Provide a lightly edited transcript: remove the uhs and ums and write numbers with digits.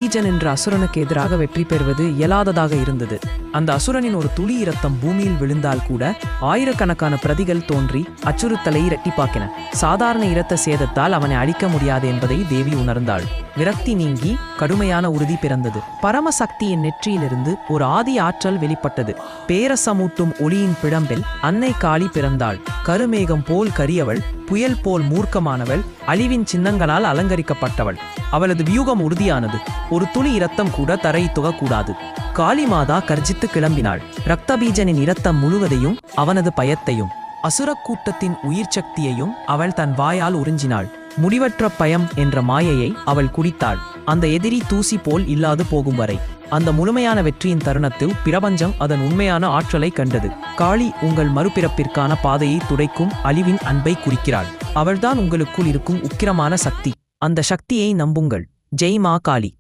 ஈஜன் என்ற அசுரனுக்கு எதிராக வெற்றி பெறுவது இயலாததாக இருந்தது. அந்த அசுரனின் ஒரு துளி இரத்தம் பூமியில் விழுந்தால் கூட ஆயிரக்கணக்கான பிரதிகள் தோன்றி அச்சுறுத்தலை இரட்டிப்பாக்கின. சாதாரண இரத்த சேதத்தால் அவனை அழிக்க முடியாது என்பதை தேவி உணர்ந்தாள். விரக்தி நீங்கி கடுமையான உறுதி பிறந்தது. பரமசக்தியின் நெற்றியிலிருந்து ஒரு ஆதி ஆற்றல் வெளிப்பட்டது. பேரசமூட்டும் ஒளியின் பிழம்பில் அன்னை காளி பிறந்தாள். கருமேகம் போல் கரியவள், புயல் போல் மூர்க்கமானவள், அழிவின் சின்னங்களால் அலங்கரிக்கப்பட்டவள். அவளது வியூகம் உறுதியானது. ஒரு துளி இரத்தம் கூட தரை துகக்கூடாது. காளிமாதா கர்ஜித்து கிளம்பினாள். ரக்தபீஜனின் இரத்தம் முழுவதையும், அவனது பயத்தையும், அசுரக் கூட்டத்தின் உயிர் சக்தியையும் அவள் தன் வாயால் உறிஞ்சினாள். முடிவற்ற பயம் என்ற மாயையை அவள் குடித்தாள். அந்த எதிரி தூசி போல் இல்லாது போகும் வரை. அந்த முழுமையான வெற்றியின் தருணத்தில் பிரபஞ்சம் அதன் உண்மையான ஆற்றலை கண்டது. காளி உங்கள் மறுபிறப்பிற்கான பாதையை துடைக்கும் அழிவின் அன்பை குறிக்கிறாள். அவள்தான் உங்களுக்குள் இருக்கும் உக்கிரமான சக்தி. அந்த சக்தியை நம்புங்கள். ஜெய் மா காளி.